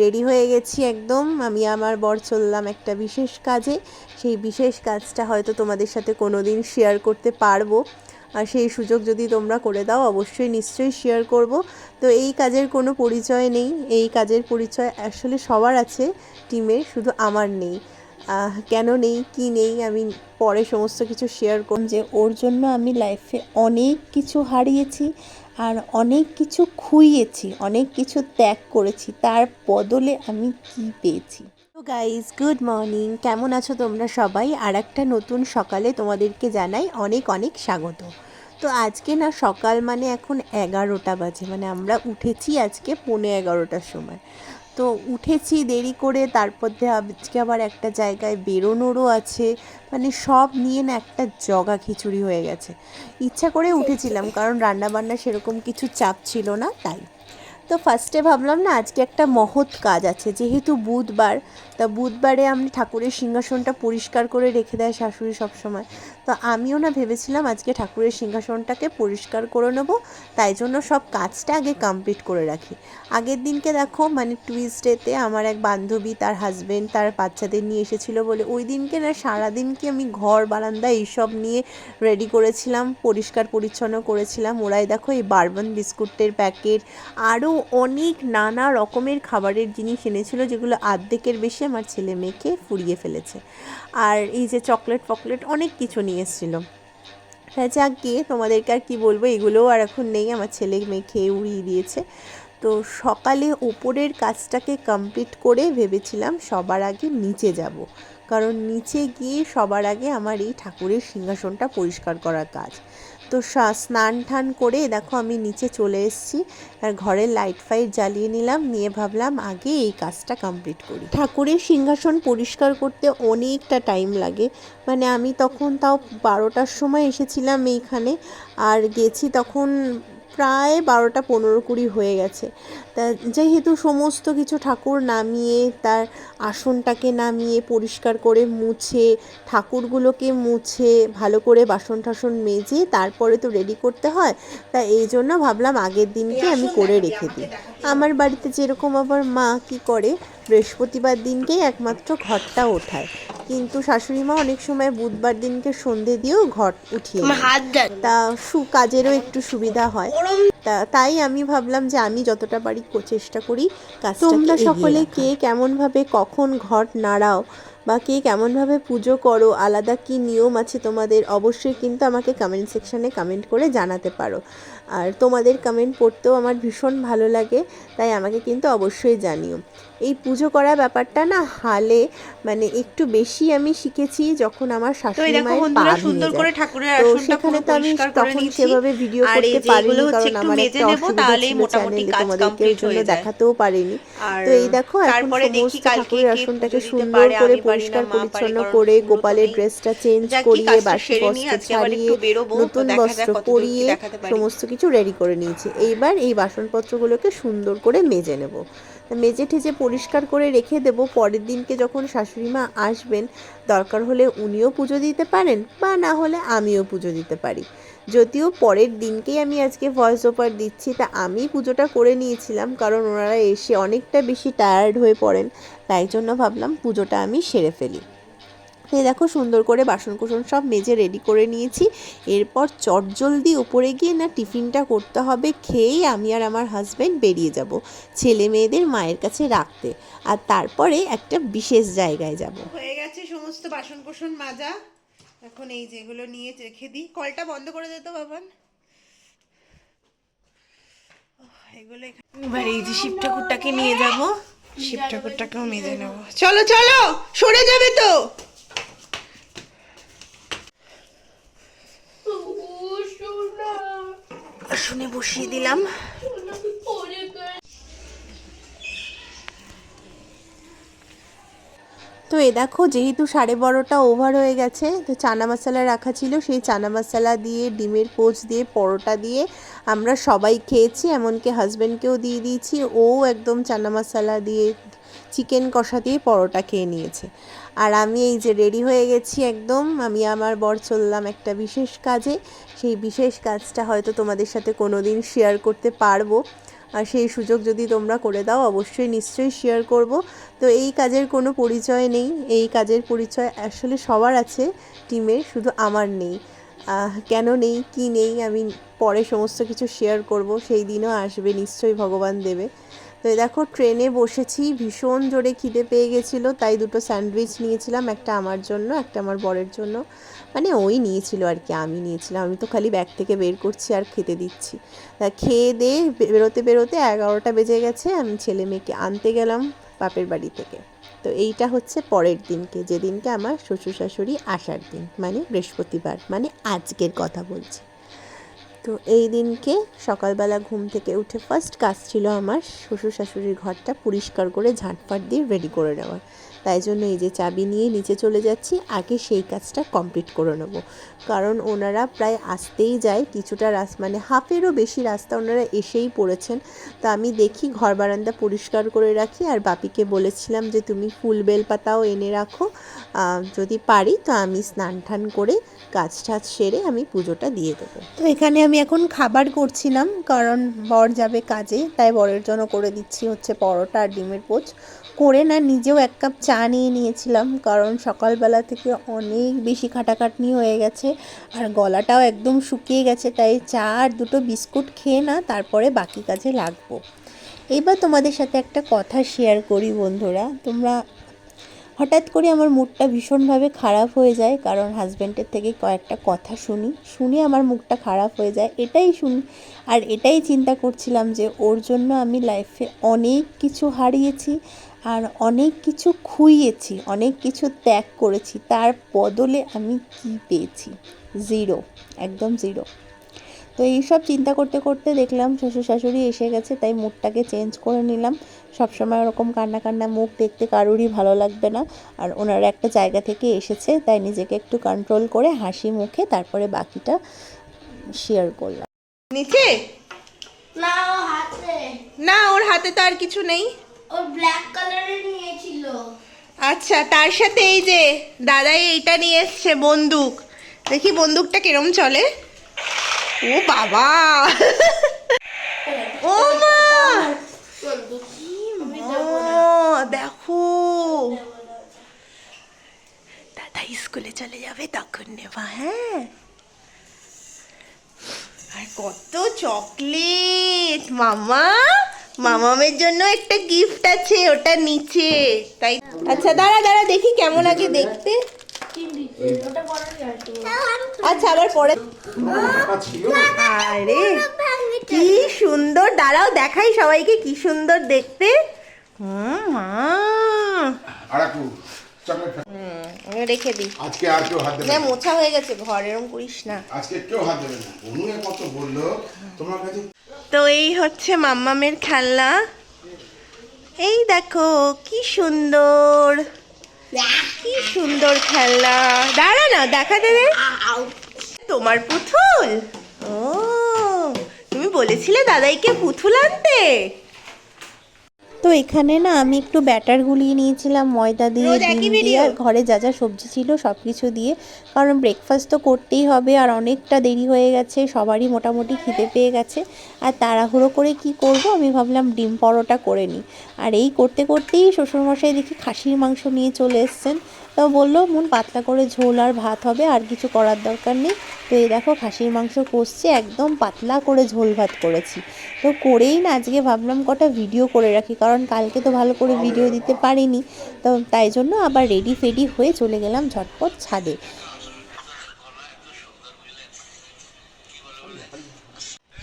Ready হয়ে গেছি একদম। আমি আমার বর চললাম একটা বিশেষ কাজে। সেই বিশেষ কাজটা হয়তো তোমাদের সাথে কোনোদিন শেয়ার করতে পারবো, আর সেই সুযোগ যদি তোমরা করে দাও অবশ্যই নিশ্চয়ই শেয়ার করব। তো এই কাজের কোনো পরিচয় নেই, এই কাজের পরিচয় আসলে সবার আছে টিমের, শুধু আমার নেই। কেন নেই, কি নেই, আমি পরে সমস্ত কিছু শেয়ার করব। যে ওর জন্য আমি লাইফে অনেক কিছু হারিয়েছি আর অনেক কিছু খুইয়েছি, অনেক কিছু ত্যাগ করেছি, তার বদলে আমি কি পেয়েছি। তো গাইজ, গুড মর্নিং, কেমন আছো তোমরা সবাই? আর একটা নতুন সকালে তোমাদেরকে জানাই অনেক অনেক স্বাগত। তো আজকে না সকাল মানে এখন 11টা বাজে, মানে আমরা উঠেছি আজকে 11:15টার সময়। তো উঠেছি দেরি করে, তারপর আজকে আবার একটা জায়গায় বেরোনোরও আছে, মানে সব নিয়ে না একটা জগা খিচুড়ি হয়ে গেছে। ইচ্ছা করে উঠেছিলাম কারণ রান্নাবান্না সেরকম কিছু চাপ ছিল না, তাই। তো ফার্স্টে ভাবলাম না আজকে একটা মহৎ কাজ আছে, যেহেতু বুধবার, তা বুধবারে আমি ঠাকুরের সিংহাসনটা পরিষ্কার করে রেখে দেয় শাশুড়ি সব সময়। তো আমিও না ভেবেছিলাম আজকে ঠাকুরের সিংহাসনটাকে পরিষ্কার করে নেবো, তাই জন্য সব কাজটা আগে কমপ্লিট করে রাখি। আগের দিনকে দেখো, মানে টুইসডেতে আমার এক বান্ধবী তার হাজব্যান্ড তার বাচ্চাদের নিয়ে এসেছিলো বলে ওই দিনকে না সারাদিনকে আমি ঘর বারান্দা এইসব নিয়ে রেডি করেছিলাম, পরিষ্কার পরিচ্ছন্ন করেছিলাম। ওরাই দেখো এই বারবন বিস্কুটের প্যাকেট, আরও অনেক নানা রকমের খাবারের জিনিস এনেছিল, যেগুলো আর্ধেকের বেশি আমার ছেলে মেয়েকে ফুরিয়ে ফেলেছে। আর এই যে চকলেট ফকলেট অনেক কিছু নিয়ে এসেছিলো। হ্যাঁ, যাক গিয়ে তোমাদেরকে আর কী বলবো, এগুলোও আর এখন নেই, আমার ছেলে মেয়ে খেয়ে উড়িয়ে দিয়েছে। তো সকালে ওপরের কাজটাকে কমপ্লিট করে ভেবেছিলাম সবার আগে নিচে যাব, কারণ নিচে গিয়ে সবার আগে আমার এই ঠাকুরের সিংহাসনটা পরিষ্কার করার কাজ। তো স্নান টান করে দেখো আমি নিচে চলে এসেছি, আর ঘরের লাইট ফাইট জ্বালিয়ে নিলাম, নিয়ে ভাবলাম আগে এই কাজটা কমপ্লিট করি। ঠাকুরের সিংহাসন পরিষ্কার করতে অনেকটা টাইম লাগে, মানে আমি তখন তাও 12টার সময় এসেছিলাম এইখানে, আর গেছি তখন প্রায় 12টা 15-20 হয়ে গেছে। তা যেহেতু সমস্ত কিছু ঠাকুর নামিয়ে, তার আসনটাকে নামিয়ে পরিষ্কার করে মুছে, ঠাকুরগুলোকে মুছে ভালো করে বাসন টাসন মেজে তারপরে তো রেডি করতে হয়, তা এই জন্য ভাবলাম আগের দিনকে আমি করে রেখে দিই। আমার বাড়িতে যেরকম আবার মা কি করে, বৃহস্পতিবার দিনকেই একমাত্র ঘরটা ওঠায়, কিন্তু শাশুড়ি মা অনেক সময় বুধবার দিনকে সন্ধে দিয়েও ঘর উঠিয়ে দেয়। তা কাজেরও একটু সুবিধা হয়, তাই আমি ভাবলাম যে আমি যতটা পারি চেষ্টা করি কাজটাকে। তোমরা সকলে কে কেমনভাবে কখন ঘর নাড়াও বা কে কেমনভাবে পুজো করো, আলাদা কি নিয়ম আছে তোমাদের, অবশ্যই কিন্তু আমাকে কমেন্ট সেকশানে কমেন্ট করে জানাতে পারো। আর তোমাদের কমেন্ট পড়তেও আমার ভীষণ ভালো লাগে, তাই আমাকে কিন্তু অবশ্যই জানিও। এই পুজো করার ব্যাপারটা না হালে মানে একটু বেশি আমি শিখেছি যখন আমার শাশুড়ি মায়ের পা ভেঙে যায়, তো সেখানে তো আমি তখন সেভাবে ভিডিও করতে পারিনি, কারণ আমার একটা অসুবিধা ছিল চ্যানেলে, তোমাদেরকে ওই জন্য দেখাতেও পারিনি। তো এই দেখো এখন সমস্ত ঠাকুরের আসনটাকে সুন্দর করে পরিষ্কার পরিচ্ছন্ন করে, গোপালের ড্রেসটা চেঞ্জ করিয়ে, বাসি বস্ত্র ছাড়িয়ে নতুন বস্ত্র পরিয়ে সমস্ত কিছু রেডি করে নিয়েছি। এইবার এই বাসনপত্রগুলোকে সুন্দর করে মেজে নেব, মেজে ঠেজে পরিষ্কার করে রেখে দেবো। পরের দিনকে যখন শাশুড়ি মা আসবেন, দরকার হলে উনিও পুজো দিতে পারেন, বা না হলে আমিও পুজো দিতে পারি। যদিও পরের দিনকেই আমি আজকে ভয়েস ওভার দিচ্ছি, তা আমি পুজোটা করে নিয়েছিলাম, কারণ ওনারা এসে অনেকটা বেশি টায়ার্ড হয়ে পড়েন, তাই জন্য ভাবলাম পুজোটা আমি সেরে ফেলি। এই দেখো সুন্দর করে বাসন কুসন সব মেজে রেডি করে নিয়েছি। এরপর চটজলদি উপরে গিয়ে না টিফিনটা করতে হবে, খেয়েই আমি আর আমার হাজব্যান্ড বেরিয়ে যাব ছেলে মেয়েদের মায়ের কাছে রাখতে, আর তারপরে একটা বিশেষ জায়গায় যাব। হয়ে গেছে সমস্ত বাসন কুসন মাজা, এখন এই যেগুলো নিয়ে রেখে দিই। কলটা বন্ধ করে দে তো বাবান। এগুলো এবার এই যে শিব ঠাকুরটাকে নিয়ে যাব, শিব ঠাকুরটাকেও মেজে নেব। চলো চলো, সরে যাবে তো। শুনে বসিয়ে দিলাম। তো এ দেখো, যেহেতু 12:30টা ওভার হয়ে গেছে, তো চানা মশলা রাখা ছিল, সেই চানা মশলা দিয়ে, ডিমের পোচ দিয়ে, পরোটা দিয়ে আমরা সবাই খেয়েছি, এমনকি হাজব্যান্ডকেও দিয়ে দিয়েছি, ও একদম চানা মশলা দিয়ে, চিকেন কষা দিয়ে পরোটা খেয়ে নিয়েছে। আর আমি এই যে রেডি হয়ে গেছি একদম, আমি আমার বর চললাম একটা বিশেষ কাজে। সেই বিশেষ কাজটা হয়তো তোমাদের সাথে কোনো দিন শেয়ার করতে পারবো, আর সেই সুযোগ যদি তোমরা করে দাও অবশ্যই নিশ্চয়ই শেয়ার করব। তো এই কাজের কোনো পরিচয় নেই, এই কাজের পরিচয় আসলে সবার আছে টিমের, শুধু আমার নেই। কেন নেই, কি নেই, আমি পরে সমস্ত কিছু শেয়ার করব, সেই দিনও আসবে নিশ্চয়ই, ভগবান দেবে। তো দেখো ট্রেনে বসেছি, ভীষণ জোরে খিদে পেয়ে গেছিলো, তাই দুটো স্যান্ডউইচ নিয়েছিলাম, একটা আমার জন্য একটা আমার বরের জন্য। মানে ওই নিয়েছিল আর কি, আমি নিয়েছিলাম, আমি তো খালি ব্যাগ থেকে বের করছি আর খেতে দিচ্ছি। তা খেয়ে দিয়ে বেরোতে বেরোতে 11টা বেজে গেছে, আমি ছেলে মেয়েকে আনতে গেলাম বাপের বাড়ি থেকে। তো এইটা হচ্ছে পরের দিনকে, যেদিনকে আমার শ্বশুর শাশুড়ি আসার দিন, মানে বৃহস্পতিবার, মানে আজকের কথা বলছি। তো এই দিনকে সকালবেলা ঘুম থেকে উঠে ফার্স্ট কাজ ছিল আমার শ্বশুর শাশুড়ির ঘরটা পরিষ্কার করে ঝাঁটফাট দিয়ে রেডি করে নেওয়া। তাই জন্য এই যে চাবি নিয়ে নিচে চলে যাচ্ছি, আগে সেই কাজটা কমপ্লিট করে নেব। কারণ ওনারা প্রায় আসতেই যায় কিছুটা মানে হাফেরও বেশি রাস্তা ওনারা এসেই পড়েছেন। তো আমি দেখি ঘর বারান্দা পরিষ্কার করে রাখি, আর বাপিকে বলেছিলাম যে তুমি ফুল বেলপাতাও এনে রাখো, যদি পারি তো আমি স্নান টান করে কাজ টাজ সেরে আমি পুজোটা দিয়ে দেবো। তো এখানে আমি এখন খাবার করছিলাম, কারণ বর যাবে কাজে, তাই বরের জন্য করে দিচ্ছি হচ্ছে পরোটা আর ডিমের পোচ করে। না নিজেও 1 কাপ চা নিয়ে নিয়েছিলাম, কারণ সকালবেলা থেকে অনেক বেশি খাটাখাটনি হয়ে গেছে আর গলাটাও একদম শুকিয়ে গেছে, তাই চা আর 2টো বিস্কুট খেয়ে না তারপরে বাকি কাজে লাগবো। এইবার তোমাদের সাথে একটা কথা শেয়ার করি বন্ধুরা, তোমরা হঠাৎ করে আমার মুডটা ভীষণভাবে খারাপ হয়ে যায়, কারণ হাজব্যান্ডের থেকে কয়েকটা কথা শুনি আমার মুডটা খারাপ হয়ে যায়, এটাই শুনি। আর এটাই চিন্তা করছিলাম যে ওর জন্য আমি লাইফে অনেক কিছু হারিয়েছি আর অনেক কিছু খুইয়েছি, অনেক কিছু ত্যাগ করেছি, তার বদলে আমি কি পেয়েছি? জিরো, একদম জিরো। তো এইসব চিন্তা করতে করতে দেখলাম শ্বশুর শাশুড়ি এসে গেছে, তাই মুডটাকে চেঞ্জ করে নিলাম। সবসময় ওরকম কান্না কান্না মুখ দেখতে কারোরই ভালো লাগবে না, আর ওনারা একটা জায়গা থেকে এসেছে, তাই নিজেকে একটু কন্ট্রোল করে হাসি মুখে তারপরে বাকিটা শেয়ার করলাম। নিচে না ও হাতে, না, ওর হাতে তো আর কিছু নেই। ও ব্ল্যাক কালারের নিয়েছিল। আচ্ছা, তার সাথে এই যে দাদাই এইটা নিয়ে এসছে, বন্দুক। দেখি বন্দুকটা কিরম চলে। ও বাবা, ও মা, দেখো দাদা স্কুলে চলে যাবে তখন নেবা। হ্যাঁ, আর কত চকলেট, মামামের জন্য একটা গিফট আছে, ওটা নিচে। তাই আচ্ছা, দাঁড়া দেখি কেমন আগে দেখতে। আচ্ছা, আবার পরে। আরে কি সুন্দর, দাঁড়াও দেখাই সবাইকে কি সুন্দর দেখতে। রেখে দিই, আজকে আর কেউ হাত দেবে না, মোছা হয়ে গেছে ঘর, এরকম করিস না। আজকে কেউ হাত দেবে না, অনুয়ে কত বললো তোমার কাছে। তো এই হচ্ছে মাম্মামের খেলনা, এই দেখো কি সুন্দর, কি সুন্দর খেলনা। দাঁড়া না, দেখাতে দে। তোমার পুতুল? ও, তুমি বলেছিলে দাদাইকে পুতুল আনতে। তো এখানে না আমি একটু ব্যাটার গুলিয়ে নিয়েছিলাম ময়দা দিয়ে, ডিম দিয়ে, আর ঘরে যা যা সবজি ছিল সব কিছু দিয়ে, কারণ ব্রেকফাস্ট তো করতেই হবে আর অনেকটা দেরি হয়ে গেছে, সবারই মোটামুটি খিদে পেয়ে গেছে। আর তাড়াহুড়ো করে কি করব, আমি ভাবলাম ডিম পরোটা করে নিই। আর এই করতে করতেই শ্বশুরমশাই দেখি খাসির মাংস নিয়ে চলে এসছেন। তো বললো মন পাতলা করে ঝোল আর ভাত হবে, আর কিছু করার দরকার নেই। তো এই দেখো খাসির মাংস কষছে, একদম পাতলা করে ঝোল ভাত করেছি। তো করেই না আজকে ভাবলাম কটা ভিডিও করে রাখি, কারণ কালকে তো ভালো করে ভিডিও দিতে পারিনি। তো তাই জন্য আবার রেডি ফেডি হয়ে চলে গেলাম ঝটপট ছাদে।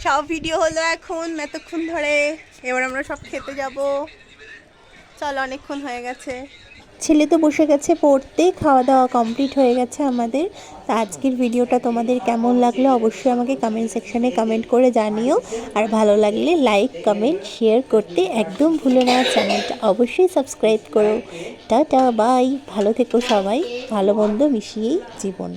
সব ভিডিও হলো এখন এতক্ষণ ধরে, এবার আমরা সব খেতে যাব। চলো, অনেকক্ষণ হয়ে গেছে। ছেলে তো বসে গেছে পড়তে, খাওয়া দাওয়া কমপ্লিট হয়ে গেছে আমাদের। তো আজকের ভিডিওটা তোমাদের কেমন লাগলো অবশ্যই আমাকে কমেন্ট সেকশানে কমেন্ট করে জানিও। আর ভালো লাগলে লাইক কমেন্ট শেয়ার করতে একদম ভুলো না, চ্যানেলটা অবশ্যই সাবস্ক্রাইব করো। টাটা, বাই, ভালো থেকো সবাই, ভালো মন্দ মিশিয়েই জীবন।